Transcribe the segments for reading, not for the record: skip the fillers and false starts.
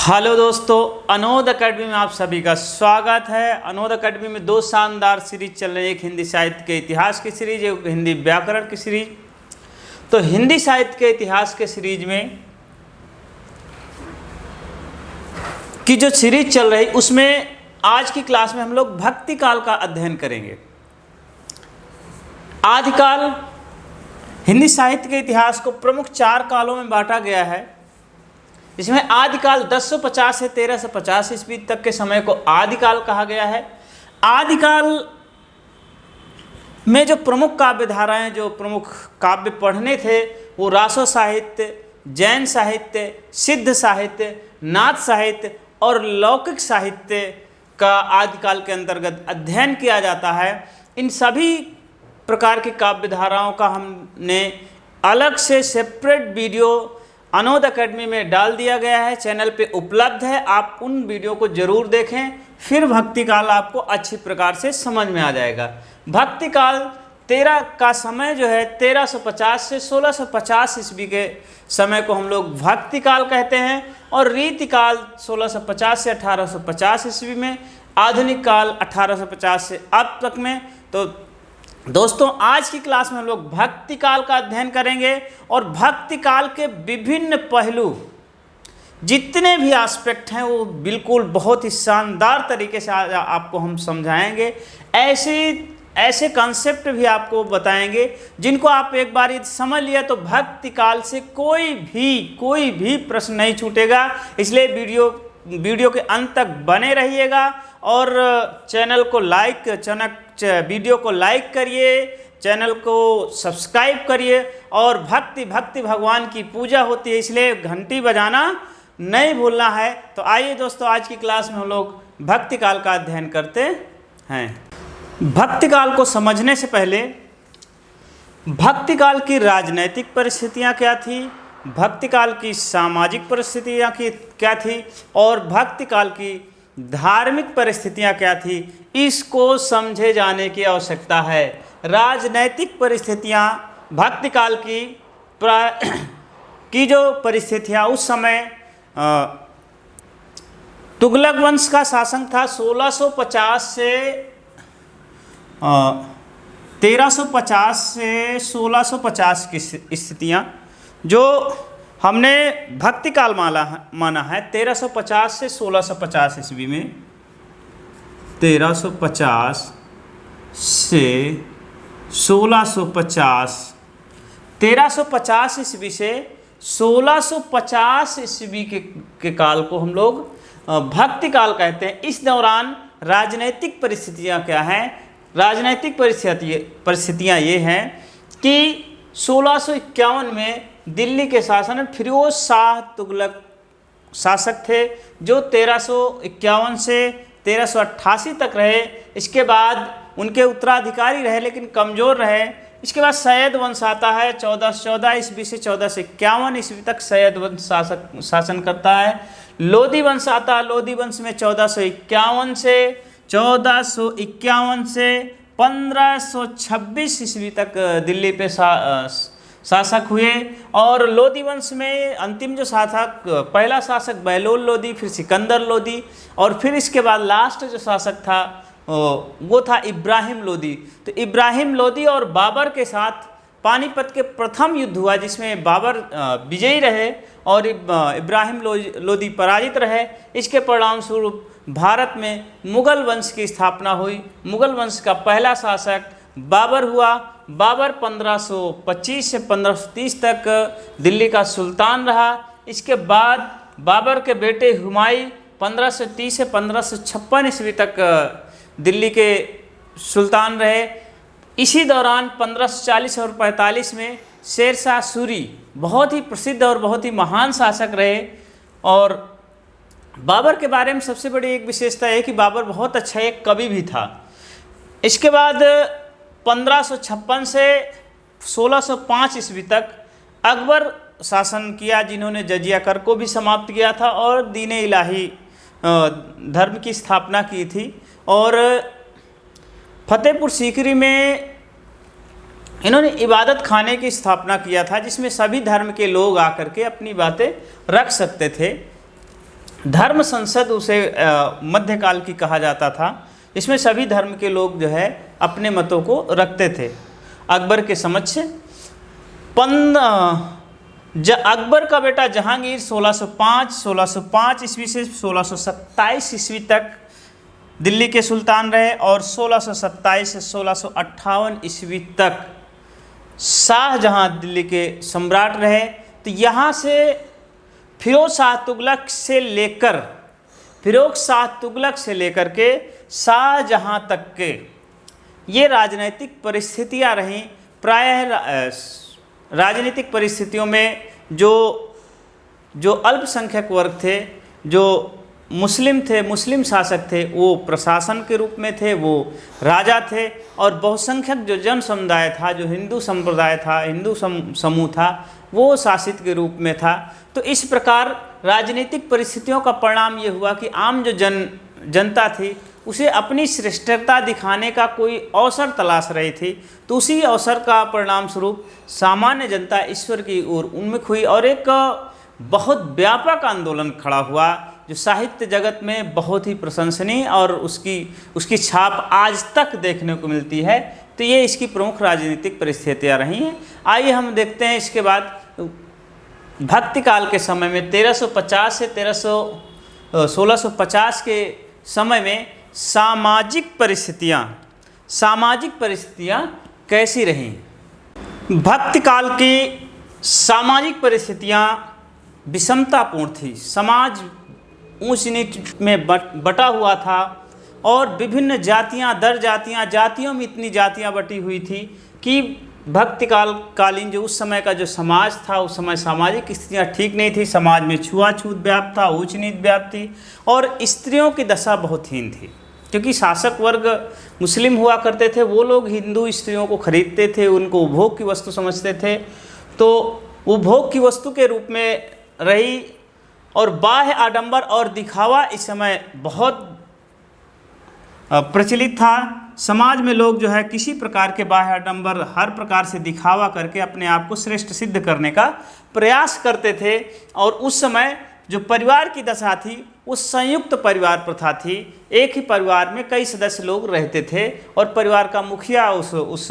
Hello दोस्तों, अनोद academy में आप सभी का स्वागत है। अनोद अकेडमी में दो शानदार सीरीज चल रही है, एक हिंदी साहित्य के इतिहास की सीरीज, एक हिंदी व्याकरण की सीरीज। तो हिंदी साहित्य के इतिहास के सीरीज में की जो सीरीज चल रही, उसमें आज की क्लास में हम लोग भक्ति काल का अध्ययन करेंगे। आदिकाल हिंदी साहित्य के इतिहास को प्रमुख 4 कालों में बांटा गया है। इसमें आदिकाल 1050 से 1350 ईस्वी तक के समय को आदिकाल कहा गया है। आदिकाल में जो प्रमुख काव्य धाराएं, जो प्रमुख काव्य पढ़ने थे, वो रासो साहित्य, जैन साहित्य, सिद्ध साहित्य, नाथ साहित्य और लौकिक साहित्य का आदिकाल के अंतर्गत अध्ययन किया जाता है। इन सभी प्रकार की काव्य धाराओं का हमने अलग से सेपरेट वीडियो अनोद अकेडमी में डाल दिया गया है, चैनल पे उपलब्ध है। आप उन वीडियो को जरूर देखें, फिर भक्ति काल आपको अच्छी प्रकार से समझ में आ जाएगा। भक्ति काल 13 का समय जो है 1350 से 1650 ईस्वी के समय को हम लोग भक्ति काल कहते हैं, और रीति काल 1650 से 1850 ईस्वी में, आधुनिक काल 1850 से अब तक में। तो दोस्तों, आज की क्लास में हम लोग भक्ति काल का अध्ययन करेंगे और भक्ति काल के विभिन्न पहलू, जितने भी एस्पेक्ट हैं, वो बिल्कुल बहुत ही शानदार तरीके से आपको हम समझाएंगे। ऐसे कॉन्सेप्ट भी आपको बताएंगे जिनको आप एक बार समझ लिया तो भक्ति काल से कोई भी प्रश्न नहीं छूटेगा। इसलिए वीडियो के अंत तक बने रहिएगा और वीडियो को लाइक करिए, चैनल को सब्सक्राइब करिए। और भक्ति भगवान की पूजा होती है, इसलिए घंटी बजाना नहीं भूलना है। तो आइए दोस्तों, आज की क्लास में हम लोग भक्ति काल का अध्ययन करते हैं। भक्ति काल को समझने से पहले भक्ति काल की राजनैतिक परिस्थितियाँ क्या थी, भक्ति काल की सामाजिक परिस्थितियाँ क्या थी और भक्ति काल की धार्मिक परिस्थितियाँ क्या थी, इसको समझे जाने की आवश्यकता है। राजनैतिक परिस्थितियाँ भक्ति काल की जो परिस्थितियाँ, उस समय तुगलक वंश का शासन था। 1650 से 1350 से 1650 की स्थितियाँ जो हमने भक्ति काल माना है 1350 से 1650 ईस्वी में। 1350 से 1650, 1350 ईस्वी से 1650 ईस्वी के काल को हम लोग भक्ति काल कहते हैं। इस दौरान राजनीतिक परिस्थितियाँ क्या हैं? राजनीतिक परिस्थितियाँ ये हैं कि 1651 में दिल्ली के शासन में फिरोज शाह तुगलक शासक थे, जो 1351 से 1388 तक रहे। इसके बाद उनके उत्तराधिकारी रहे, लेकिन कमज़ोर रहे। इसके बाद सैयद वंश आता है। 1414 ईस्वी से 1451 ईस्वी तक सैयद वंश शासन करता है। लोधी वंश आता है। लोधी वंश में 1451 से 1526 ईस्वी तक दिल्ली पे शासक हुए। और लोधी वंश में अंतिम जो शासक, पहला शासक बहलोल लोधी, फिर सिकंदर लोधी, और फिर इसके बाद लास्ट जो शासक था वो था इब्राहिम लोधी। तो इब्राहिम लोधी और बाबर के साथ पानीपत के प्रथम युद्ध हुआ, जिसमें बाबर विजयी रहे और इब्राहिम लोधी पराजित रहे। इसके परिणाम स्वरूप भारत में मुगल वंश की स्थापना हुई। मुगल वंश का पहला शासक बाबर हुआ। बाबर 1525 से 1530 तक दिल्ली का सुल्तान रहा। इसके बाद बाबर के बेटे हुमायूं 1530 से 1556 ईस्वी तक दिल्ली के सुल्तान रहे। इसी दौरान 1540 और 45 में शेरशाह सूरी बहुत ही प्रसिद्ध और बहुत ही महान शासक रहे। और बाबर के बारे में सबसे बड़ी एक विशेषता है कि बाबर बहुत अच्छा एक कवि भी था। इसके बाद 1556 से 1605 ईस्वी तक अकबर शासन किया, जिन्होंने जजिया कर को भी समाप्त किया था और दीन इलाही धर्म की स्थापना की थी। और फतेहपुर सीकरी में इन्होंने इबादत खाने की स्थापना किया था, जिसमें सभी धर्म के लोग आकर के अपनी बातें रख सकते थे। धर्म संसद उसे मध्यकाल की कहा जाता था। इसमें सभी धर्म के लोग जो है अपने मतों को रखते थे। अकबर के समक्ष अकबर का बेटा जहांगीर 1605 ईस्वी से 1627 ईस्वी तक दिल्ली के सुल्तान रहे और 1627 से 1658 ईस्वी तक शाहजहां दिल्ली के सम्राट रहे। तो यहाँ से फिरोज शाह तुगलक से लेकर के शाहजहां तक के ये राजनीतिक परिस्थितियाँ रहीं। प्रायः राजनीतिक परिस्थितियों में जो अल्पसंख्यक वर्ग थे, जो मुस्लिम शासक थे, वो प्रशासन के रूप में थे, वो राजा थे, और बहुसंख्यक जो जन समुदाय था, जो हिंदू संप्रदाय था, हिंदू समूह था, वो शासित के रूप में था। तो इस प्रकार राजनीतिक परिस्थितियों का परिणाम ये हुआ कि आम जो जनता थी उसे अपनी श्रेष्ठता दिखाने का कोई अवसर तलाश रही थी। तो उसी अवसर का परिणाम स्वरूप सामान्य जनता ईश्वर की ओर उन्मुख हुई और एक बहुत व्यापक आंदोलन खड़ा हुआ जो साहित्य जगत में बहुत ही प्रशंसनीय और उसकी छाप आज तक देखने को मिलती है। तो ये इसकी प्रमुख राजनीतिक परिस्थितियाँ रही हैं। आइए हम देखते हैं इसके बाद भक्ति काल के समय में 1350 से 1650 के समय में सामाजिक परिस्थितियाँ कैसी रहीं। भक्ति काल की सामाजिक परिस्थितियाँ विषमतापूर्ण थी। समाज ऊंच नीच में बटा हुआ था और विभिन्न जातियों में इतनी जातियाँ बटी हुई थी कि भक्ति कालीन जो उस समय का जो समाज था, उस समय सामाजिक स्थितियाँ ठीक नहीं थी। समाज में छुआछूत व्याप्त था, ऊंच नीच व्याप्त थी और स्त्रियों की दशा बहुत हीन थी, क्योंकि शासक वर्ग मुस्लिम हुआ करते थे। वो लोग हिंदू स्त्रियों को खरीदते थे, उनको उपभोग की वस्तु समझते थे, तो उपभोग की वस्तु के रूप में रही। और बाह्य आडंबर और दिखावा इस समय बहुत प्रचलित था। समाज में लोग जो है किसी प्रकार के बाह्य आडंबर, हर प्रकार से दिखावा करके अपने आप को श्रेष्ठ सिद्ध करने का प्रयास करते थे। और उस समय जो परिवार की दशा थी वो संयुक्त परिवार प्रथा थी। एक ही परिवार में कई सदस्य लोग रहते थे और परिवार का मुखिया उस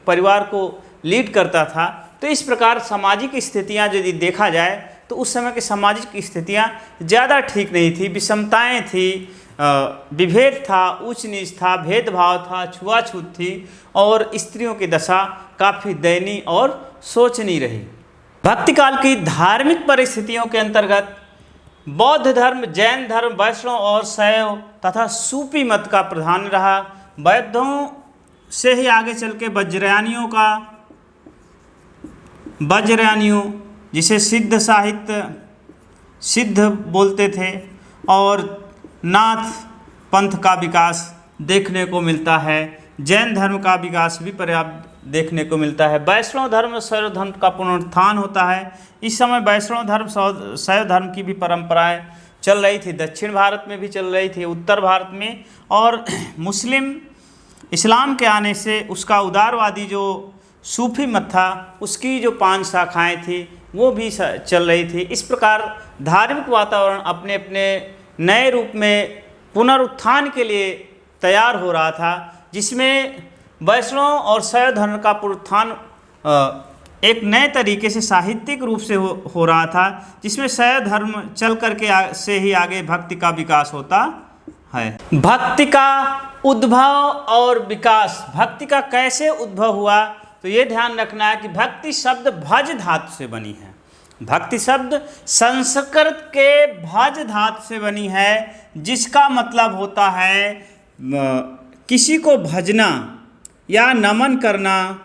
परिवार को लीड करता था। तो इस प्रकार सामाजिक स्थितियाँ यदि देखा जाए तो उस समय की सामाजिक स्थितियाँ ज़्यादा ठीक नहीं थी। विषमताएँ थी, विभेद था, ऊंच नीच था, भेदभाव था, छुआछूत थी और स्त्रियों की दशा काफ़ी दयनीय और शोचनीय रही। भक्ति काल की धार्मिक परिस्थितियों के अंतर्गत बौद्ध धर्म, जैन धर्म, वैष्णव और शैव तथा सूफी मत का प्रधान रहा। बौद्धों से ही आगे चल के वज्रयानियों जिसे सिद्ध साहित्य सिद्ध बोलते थे और नाथ पंथ का विकास देखने को मिलता है। जैन धर्म का विकास भी पर्याप्त देखने को मिलता है। वैष्णव धर्म, शैव धर्म का पुनरुत्थान होता है। इस समय वैष्णव धर्म, शैव धर्म की भी परंपराएं चल रही थी। दक्षिण भारत में भी चल रही थी, उत्तर भारत में, और इस्लाम के आने से उसका उदारवादी जो सूफी मत था उसकी जो 5 शाखाएँ थी वो भी चल रही थी। इस प्रकार धार्मिक वातावरण अपने अपने नए रूप में पुनरुत्थान के लिए तैयार हो रहा था, जिसमें वैष्णव और शैव धर्म का पुनरुत्थान एक नए तरीके से साहित्यिक रूप से हो रहा था, जिसमें शैव धर्म चल करके से ही आगे भक्ति का विकास होता है। भक्ति का उद्भव और विकास, भक्ति का कैसे उद्भव हुआ, तो ये ध्यान रखना है कि भक्ति शब्द भज धातु से बनी है। भक्ति शब्द संस्कृत के भज धातु से बनी है, जिसका मतलब होता है किसी को भजना या नमन करना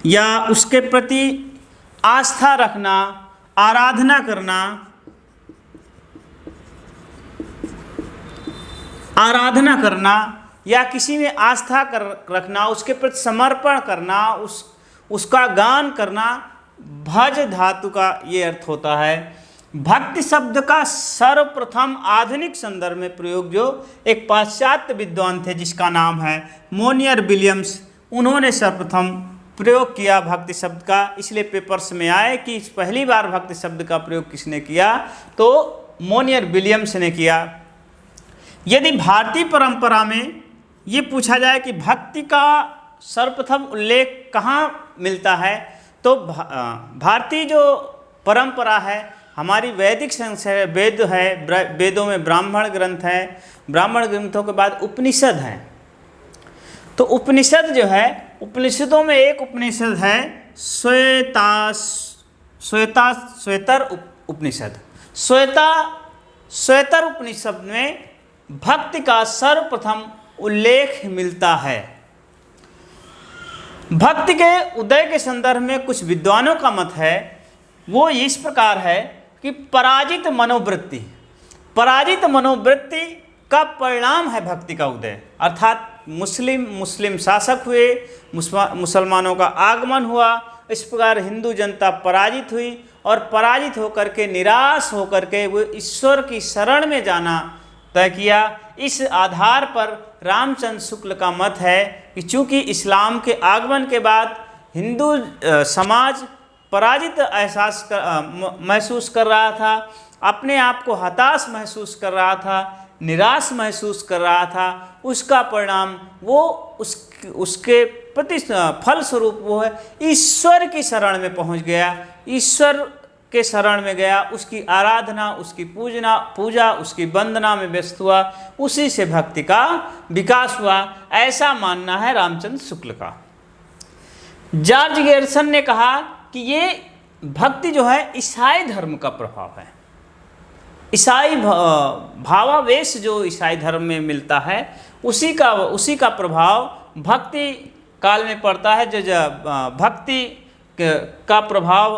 या उसके प्रति आस्था रखना, आराधना करना या किसी में आस्था रखना, उसके प्रति समर्पण करना, उसका गान करना, भज धातु का ये अर्थ होता है। भक्ति शब्द का सर्वप्रथम आधुनिक संदर्भ में प्रयोग जो एक पाश्चात्य विद्वान थे जिसका नाम है मोनियर विलियम्स, उन्होंने सर्वप्रथम प्रयोग किया भक्ति शब्द का, इसलिए पेपर्स में आए कि पहली बार भक्ति शब्द का प्रयोग किसने किया, तो मोनियर विलियम्स ने किया। यदि भारतीय परंपरा में ये पूछा जाए कि भक्ति का सर्वप्रथम उल्लेख कहाँ मिलता है, तो भारतीय जो परंपरा है, हमारी वैदिक संस्कृति है, वेद है, वेदों में ब्राह्मण ग्रंथ है, ब्राह्मण ग्रंथों के बाद उपनिषद हैं। तो उपनिषद जो है, उपनिषदों में एक उपनिषद है श्वेतर उपनिषद। श्वेतर उपनिषद में भक्ति का सर्वप्रथम उल्लेख मिलता है। भक्ति के उदय के संदर्भ में कुछ विद्वानों का मत है, वो इस प्रकार है कि पराजित मनोवृत्ति का परिणाम है भक्ति का उदय, अर्थात मुस्लिम शासक हुए, मुसलमानों का आगमन हुआ, इस प्रकार हिंदू जनता पराजित हुई और पराजित होकर के, निराश होकर के वो ईश्वर की शरण में जाना तय किया। इस आधार पर रामचंद्र शुक्ल का मत है कि चूँकि इस्लाम के आगमन के बाद हिंदू समाज पराजित महसूस कर रहा था, अपने आप को हताश महसूस कर रहा था, निराश महसूस कर रहा था, उसका परिणाम वो उसके प्रति फलस्वरूप वो है ईश्वर की शरण में पहुंच गया, ईश्वर के शरण में गया, उसकी आराधना, उसकी पूजा, उसकी वंदना में व्यस्त हुआ, उसी से भक्ति का विकास हुआ, ऐसा मानना है रामचंद्र शुक्ल का। जॉर्ज गैरिसन ने कहा कि ये भक्ति जो है ईसाई धर्म का प्रभाव है। ईसाई भावावेश जो ईसाई धर्म में मिलता है, उसी का प्रभाव भक्ति काल में पड़ता है। जो भक्ति का प्रभाव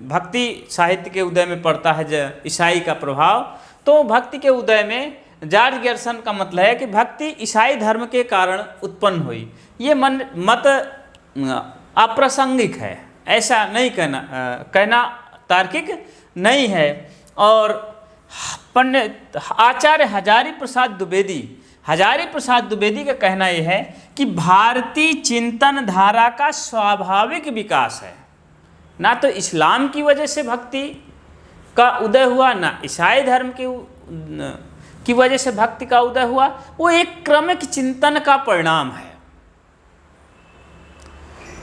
भक्ति साहित्य के उदय में पड़ता है, जो ईसाई का प्रभाव, तो भक्ति के उदय में जॉर्ज गैरिसन का मतलब है कि भक्ति ईसाई धर्म के कारण उत्पन्न हुई। ये मत अप्रासंगिक है, ऐसा नहीं कहना तार्किक नहीं है। और पंडित आचार्य हजारी प्रसाद द्विवेदी का कहना यह है कि भारतीय चिंतन धारा का स्वाभाविक विकास है, ना तो इस्लाम की वजह से भक्ति का उदय हुआ, ना ईसाई धर्म की वजह से भक्ति का उदय हुआ, वो एक क्रमिक चिंतन का परिणाम है।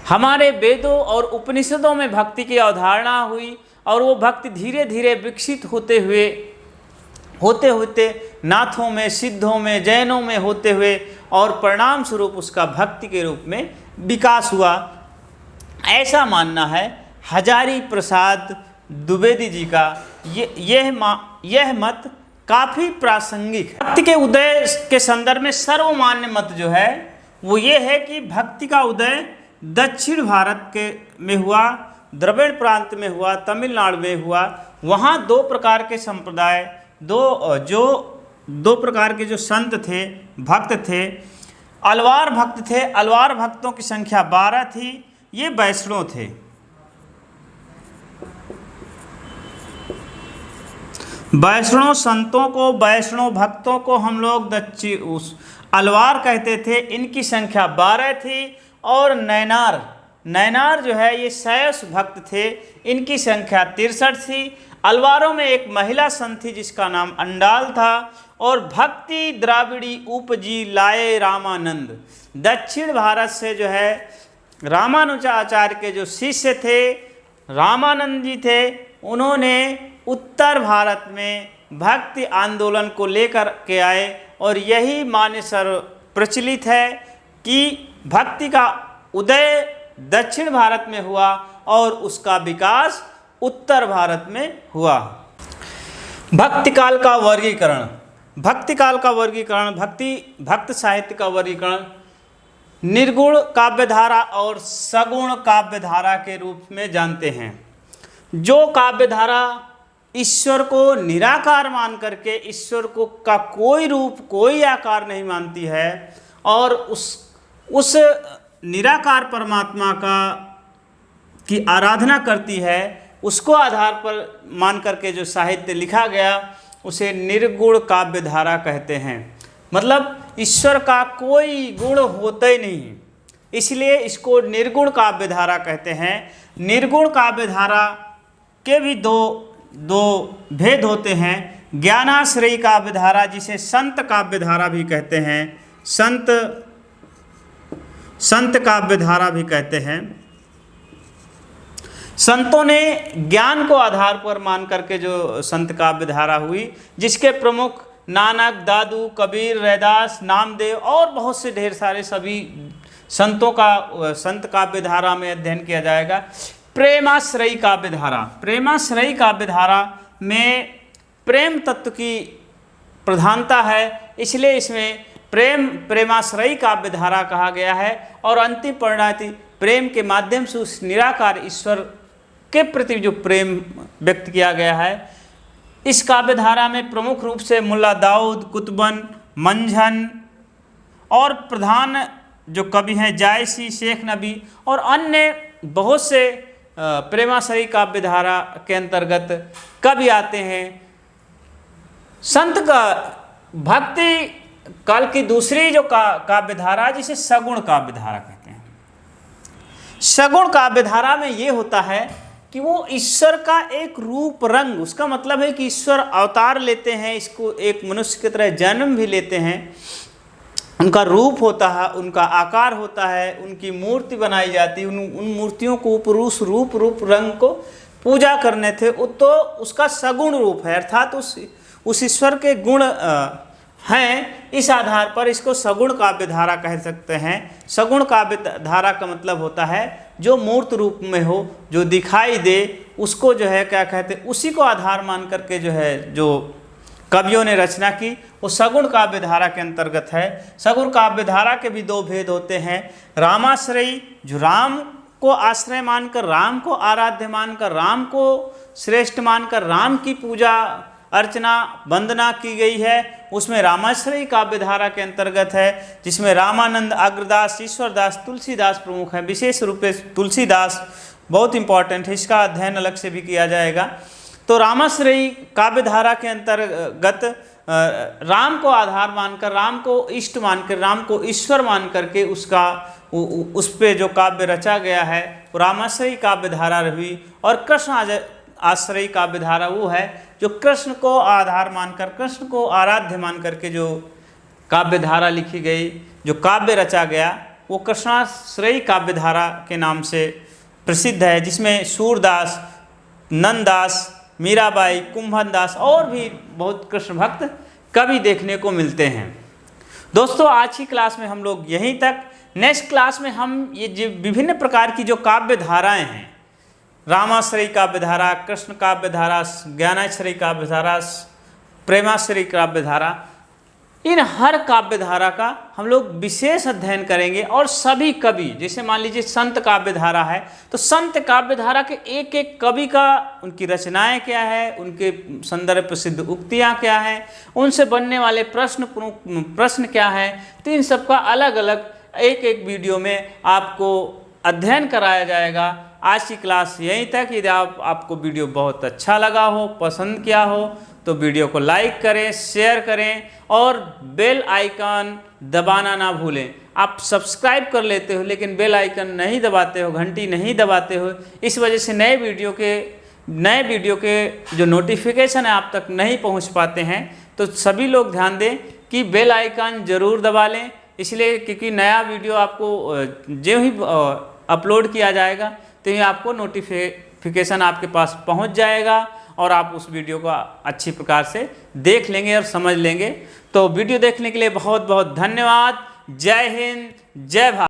हमारे वेदों और उपनिषदों में भक्ति की अवधारणा हुई और वो भक्ति धीरे धीरे विकसित होते होते नाथों में, सिद्धों में, जैनों में होते हुए और परिणाम स्वरूप उसका भक्ति के रूप में विकास हुआ, ऐसा मानना है हजारी प्रसाद द्विवेदी जी का। यह मत काफ़ी प्रासंगिक है। भक्ति के उदय के संदर्भ में सर्वमान्य मत जो है वो ये है कि भक्ति का उदय दक्षिण भारत में हुआ, द्रविड़ प्रांत में हुआ, तमिलनाडु में हुआ। वहाँ दो प्रकार के संप्रदाय, दो प्रकार के जो संत थे, भक्त थे। अलवार भक्त थे, अलवार भक्तों की संख्या 12 थी, ये वैष्णव थे। वैष्णव संतों को, वैष्णव भक्तों को हम लोग अलवार कहते थे, इनकी संख्या 12 थी। और नैनार जो है ये शैव भक्त थे, इनकी संख्या 63 थी। अलवारों में एक महिला संत थी जिसका नाम अंडाल था। और भक्ति द्राविड़ी उपजी लाए रामानंद, दक्षिण भारत से जो है रामानुजाचार्य के जो शिष्य थे, रामानंद जी थे, उन्होंने उत्तर भारत में भक्ति आंदोलन को लेकर के आए। और यही मान्य सर्व प्रचलित है कि भक्ति का उदय दक्षिण भारत में हुआ और उसका विकास उत्तर भारत में हुआ। भक्ति काल का वर्गीकरण, भक्त साहित्य का वर्गीकरण निर्गुण काव्यधारा और सगुण काव्यधारा के रूप में जानते हैं। जो काव्यधारा ईश्वर को निराकार मान करके ईश्वर को का कोई रूप, कोई आकार नहीं मानती है और उस निराकार परमात्मा की आराधना करती है, उसको आधार पर मान करके जो साहित्य लिखा गया उसे निर्गुण काव्यधारा कहते हैं। मतलब ईश्वर का कोई गुण होता ही नहीं, इसलिए इसको निर्गुण काव्य धारा कहते हैं। निर्गुण काव्य धारा के भी दो भेद होते हैं। ज्ञानाश्रयी काव्य धारा, जिसे संत काव्य धारा भी कहते हैं, संत काव्य धारा भी कहते हैं। संतों ने ज्ञान को आधार पर मान करके जो संत काव्य धारा हुई, जिसके प्रमुख नानक, दादू, कबीर, रैदास, नामदेव और बहुत से ढेर सारे सभी संतों का संत काव्य धारा में अध्ययन किया जाएगा। प्रेमाश्रयी काव्य धारा, प्रेमाश्रयी काव्य धारा में प्रेम तत्व की प्रधानता है, इसलिए इसमें प्रेमाश्रयी काव्य धारा कहा गया है। और अंतिम परिणति प्रेम के माध्यम से उस निराकार ईश्वर के प्रति जो प्रेम व्यक्त किया गया है। इस काव्य धारा में प्रमुख रूप से मुल्ला दाऊद, कुतुबन, मंझन और प्रधान जो कवि हैं जायसी, शेख नबी और अन्य बहुत से प्रेमाश्रयी काव्य धारा के अंतर्गत कवि आते हैं। संत का भक्ति काल की दूसरी जो काव्य धारा, जिसे सगुण काव्य धारा कहते हैं। सगुण काव्य धारा में ये होता है कि वो ईश्वर का एक रूप रंग, उसका मतलब है कि ईश्वर अवतार लेते हैं, इसको एक मनुष्य की तरह जन्म भी लेते हैं, उनका रूप होता है, उनका आकार होता है, उनकी मूर्ति बनाई जाती है, उन मूर्तियों को पुरुष रूप रंग को पूजा करने थे, तो उसका सगुण रूप है, अर्थात उस ईश्वर के गुण हैं। इस आधार पर इसको सगुण काव्य धारा कह सकते हैं। सगुण काव्य धारा का मतलब होता है जो मूर्त रूप में हो, जो दिखाई दे, उसको जो है क्या कहते हैं, उसी को आधार मान करके जो है जो कवियों ने रचना की, वो सगुण काव्य धारा के अंतर्गत है। सगुण काव्य धारा के भी दो भेद होते हैं। रामाश्रयी, जो राम को आश्रय मानकर, राम को आराध्य मानकर, राम को श्रेष्ठ मानकर राम की पूजा अर्चना वंदना की गई है, उसमें रामाश्रयी काव्य धारा के अंतर्गत है, जिसमें रामानंद, अग्रदास, ईश्वरदास, तुलसीदास प्रमुख हैं। विशेष रूप से तुलसीदास बहुत इंपॉर्टेंट है, इसका अध्ययन अलग से भी किया जाएगा। तो रामाश्रयी काव्य धारा के अंतर्गत राम को आधार मानकर, राम को इष्ट मानकर, राम को ईश्वर मान करके उस पे जो काव्य रचा गया है वो रामाश्रयी काव्य धारा रही। और कृष्ण आश्रयी काव्य धारा वो है जो कृष्ण को आधार मानकर, कृष्ण को आराध्य मान करके जो काव्य धारा लिखी गई, जो काव्य रचा गया, वो कृष्णाश्रयी काव्य धारा के नाम से प्रसिद्ध है, जिसमें सूरदास, नंददास, मीराबाई, कुंभनदास और भी बहुत कृष्ण भक्त कवि देखने को मिलते हैं। दोस्तों, आज की क्लास में हम लोग यहीं तक। नेक्स्ट क्लास में हम ये विभिन्न प्रकार की जो काव्य धाराएं हैं, रामाश्रयी काव्य धारा, कृष्ण काव्य धारा, ज्ञानाश्रयी काव्य धारा, प्रेमाश्रयी काव्य धारा, इन हर काव्य धारा का हम लोग विशेष अध्ययन करेंगे। और सभी कवि, जैसे मान लीजिए संत काव्य धारा है, तो संत काव्य धारा के एक एक कवि का, उनकी रचनाएं क्या है, उनके संदर्भ प्रसिद्ध उक्तियां क्या हैं, उनसे बनने वाले प्रश्न क्या हैं, तो इन सबका अलग अलग एक एक वीडियो में आपको अध्ययन कराया जाएगा। आज की क्लास यहीं तक। यदि आपको वीडियो बहुत अच्छा लगा हो, पसंद किया हो, तो वीडियो को लाइक करें, शेयर करें और बेल आइकन दबाना ना भूलें। आप सब्सक्राइब कर लेते हो लेकिन बेल आइकन नहीं दबाते हो, घंटी नहीं दबाते हो, इस वजह से नए वीडियो के जो नोटिफिकेशन है आप तक नहीं पहुंच पाते हैं। तो सभी लोग ध्यान दें कि बेल आइकन ज़रूर दबा लें, इसलिए क्योंकि नया वीडियो आपको जो ही अपलोड किया जाएगा तो ये आपको नोटिफिकेशन आपके पास पहुंच जाएगा और आप उस वीडियो को अच्छी प्रकार से देख लेंगे और समझ लेंगे। तो वीडियो देखने के लिए बहुत बहुत धन्यवाद। जय हिंद, जय भारत।